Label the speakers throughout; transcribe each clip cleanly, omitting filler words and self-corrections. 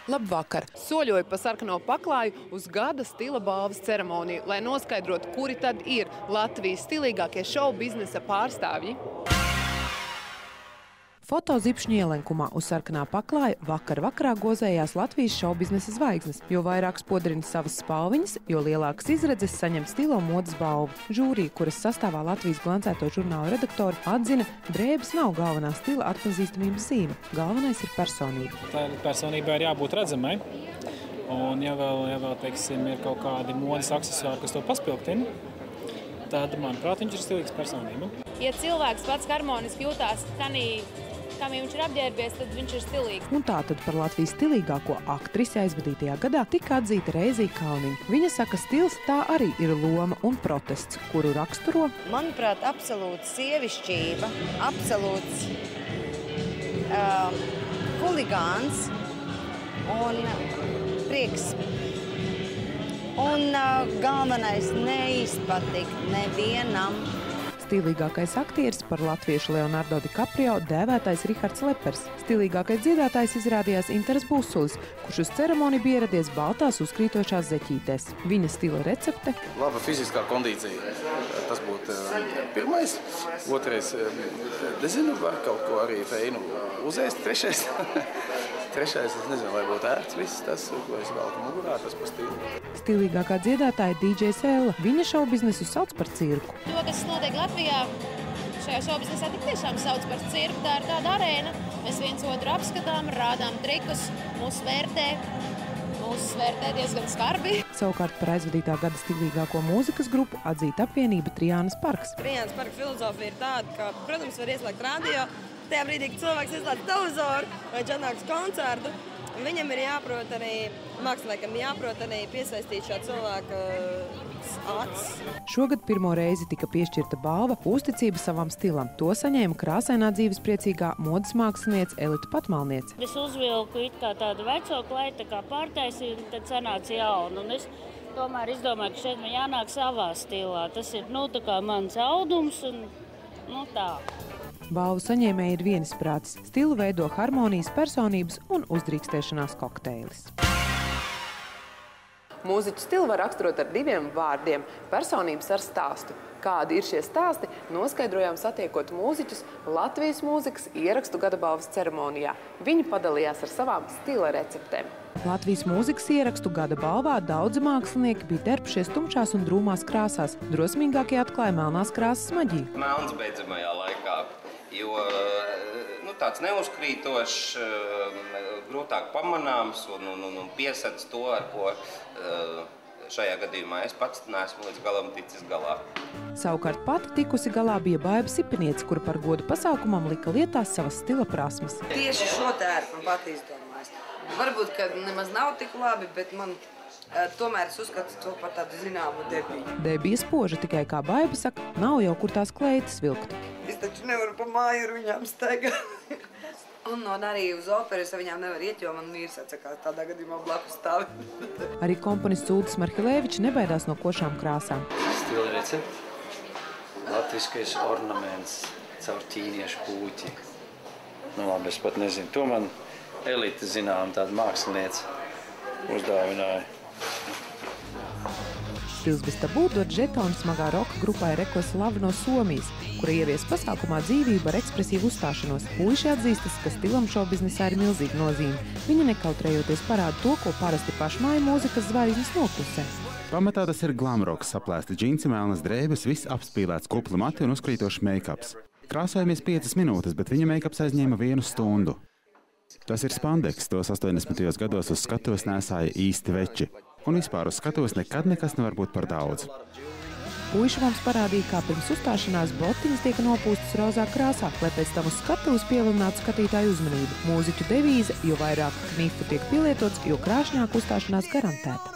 Speaker 1: Labvakar! Soļoju pa sarkano paklāju uz gada stila balvas ceremoniju, lai noskaidrotu, kuri tad ir Latvijas stilīgākie šovu biznesa pārstāvji. Foto Zipšņu ielenkumā uz sarkanā paklāja vakarā gozējās Latvijas šovu biznesa zvaigznes. Jo vairāk spodrina savas spalviņas, jo lielākas izredzes saņem stilo modes balvu. Žūrija, kuras sastāvā Latvijas glancēto žurnālu redaktori, atzina, drēbes nav galvenā stila atpazīstamības zīme. Galvenais ir personība.
Speaker 2: Tā personībai ir jābūt redzamai. Un ja vēl teiksim, ir kaut kādi modes aksesuāri, kas to paspilgtina, tad, manuprāt, viņš ir stilīgs personība.
Speaker 3: Ja cilvēks pats harmoniski jūtās kā viņš ir apģērbies, tad viņš ir stilīgs.
Speaker 1: Un tātad par Latvijas stilīgāko aktrisi aizvadītajā gadā tika atzīta Reizija Kalniņa. Viņa saka, stils tā arī ir loma un protests, kuru raksturo.
Speaker 4: Manuprāt, absolūta sievišķība, absolūts huligāns un prieks. Un galvenais neizpatikt nevienam.
Speaker 1: Stilīgākais aktieris par latviešu Leonardo DiCaprio dēvētais Rihards Lepers. Stilīgākais dziedātājs izrādījās Interes Busulis, kurš uz ceremoniju bija ieradies baltās uzkrītošās zeķītēs. Viņa stila recepte
Speaker 5: - laba fiziskā kondīcija. Tas būtu pirmais. Otrais, nezinu, var kaut ko arī feinu uzēst. Trešais, es nezinu, vai būtu ērts viss tas, ko es velku mugurā, tas pa stilu.
Speaker 1: Stilīgākā dziedātāja DJs Ella. Viņa šovu biznesu sauc par cirku.
Speaker 3: To, kas notiek Latvijā, šajā šovu biznesā tik tiešām sauc par cirku. Tā ir tāda arēna. Mēs viens otru apskatām, rādām trikus, mūs vērtē diezgan skarbi.
Speaker 1: Savukārt par aizvadītā gada stilīgāko mūzikas grupu atzīta apvienība Trijānas parks.
Speaker 6: Trijānas parka filozofija ir tāda, ka, protams, var ieslēgt radio. Tajā brīdī, kad cilvēks ieslēdz televizoru vai atnāks koncertu, viņam ir jāprot arī, māksliniekam jāprot arī piesaistīt šā cilvēka acis.
Speaker 1: Šogad pirmo reizi tika piešķirta balva uzticība savam stilam. To saņēma krāsainā dzīvespriecīgā modes māksliniece Elita Patmalniece.
Speaker 7: Es uzvilku it kā tādu veco klaitu, kā pārtaisīju, un tad sanāca jaunu. Un es tomēr izdomāju, ka šeit man jānāk savā stilā. Tas ir, tā kā mans audums un, tā.
Speaker 1: Balvu saņēmēji ir vienisprātis. Stilu veido harmonijas, personības un uzdrīkstēšanās kokteilis. Mūziķu stilu var raksturot ar diviem vārdiem – personības ar stāstu. Kādi ir šie stāsti, noskaidrojām satiekot mūziķus Latvijas mūzikas ierakstu gadabalvas ceremonijā. Viņi padalījās ar savām stila receptēm. Latvijas mūzikas ierakstu gadabalvā daudzi mākslinieki bija terpušies tumšās un drūmās krāsās. Drosmīgākie atklāja melnās krāsas maģiju.
Speaker 8: Melns beidzamajā laikā, jo tāds neuzkrītošs, grūtāk pamanāms un piesac to, ar ko šajā gadījumā es pats neesmu līdz galam ticis galā.
Speaker 1: Savukārt pati tikusi galā bija Baiba Sipiniece, kura par godu pasākumam lika lietās savas stila prasmes.
Speaker 6: Tieši šo tērpu man pat izdomājis. Varbūt, ka nemaz nav tik labi, bet man tomēr es uzskatu to par tādu zināmu debiju.
Speaker 1: Debija spoža, tikai kā Baiba saka, nav jau kur tās kleitas vilkt.
Speaker 6: Es taču nevaru pa māju ar viņām staigāt. Un arī uz operu es viņām nevaru iet, jo man vīrs atsakās tādā gadījumā blakus stāvi.
Speaker 1: Arī komponists Uldis Marhilevičs nebaidās no košām krāsām.
Speaker 9: Stila recepte. Latviskais ornaments caur ķīniešu pūķi. Labi, es pat nezinu. To man Elita zinām, tāda māksliniece uzdāvināja.
Speaker 1: Stils bez tabū dod žetonu smagā roka grupai Rekla Slava no Somijas, kura ievies pasākumā dzīvību ar ekspresīvu uzstāšanos. Puiši atzīstas, ka stilam šovbiznesā ir milzīga nozīme. Viņi nekautrējoties parāda to, ko parasti pašmāju mūzikas zvaigznes noklusē.
Speaker 10: Pamatā tas ir glamroks, saplēsti džinsi, melnas drēbes, viss apspīlēts kupli mati un uzkrītošs meikaps. Krāsojamies 5 minūtes, bet viņa meikaps aizņēma 1 stundu. Tas ir spandeks, tos 80. gados uz skatuves nēsāja īsti veči. Un vispār uz skatuves nekad nekas nevar būt par daudz.
Speaker 1: Puiši mums parādīja, kā pirms uzstāšanās botiņas tiek nopūstas rozā krāsā, lai pēc tam uz skatuves pievilinātu skatītāju uzmanību. Mūziķu devīze, jo vairāk knifu tiek pielietots, jo krāšņāk uzstāšanās garantēta.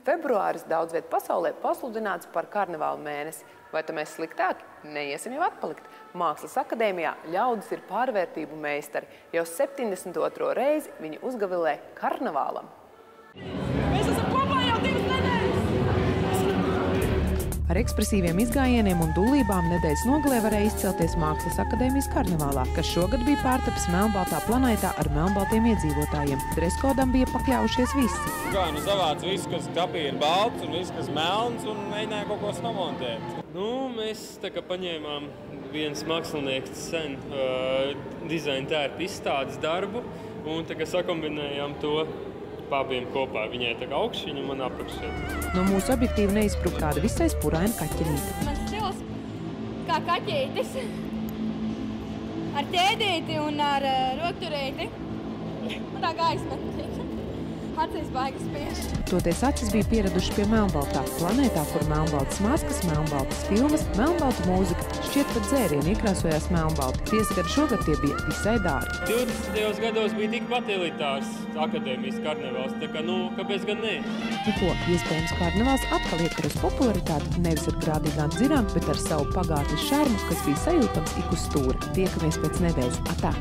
Speaker 1: Februāris daudz viet pasaulē pasludināts par karnevālu mēnesi. Vai tad mēs sliktāki? Neiesim jau atpalikt. Mākslas akadēmijā ļaudis ir pārvērtību meistari. Jau 72. reizi viņi uzgavilē karnevālam.
Speaker 6: Mēs esam kopā jau 2 nedēļas!
Speaker 1: Ar ekspresīviem izgājieniem un dūlībām nedēļas nogalē varēja izcelties Mākslas akadēmijas karnevālā, kas šogad bija pārtapis melnbaltā planētā ar melnbaltiem iedzīvotājiem. Dreskodam bija pakļaujušies visi.
Speaker 11: Savāc visu, kas kapī ir balts un visu, kas melns, un mēģināja kaut ko samontēt. Mēs tā kā paņēmām viens mākslinieks sen dizaina tērpu izstādes darbu, un tā kā sakombinējām to abiem kopā. Viņai tā kā augšķiņa, man apakšē.
Speaker 1: No mūsu objektīva neizsprūk kāda visai spuraina kaķenīte.
Speaker 12: Mans stils kā kaķītis. Ar ķēdīti un ar rokturīti. Un tā gaisma. Acīs baigas spiež.
Speaker 1: Toties acis bija pieraduši pie melnbaltā planētā, kur melnbaltas maskas, melnbaltas filmas, melnbalta mūzika, šķiet pat dzērieni iekrāsojās melnbalti. Tiesa, ka šogad tie bija visai dārgi.
Speaker 11: 20. gados bija tikpat elitārs akadēmijas karnevāls, tā kā, kāpēc gan ne?
Speaker 1: Iespējams, karnevāls atkal iekar uz popularitāti, nevis ar grādīgām dzirām, bet ar savu pagātnes šarmu, kas bija sajūtams ik uz stūra. Tiekamies pēc nedēļas. Atā!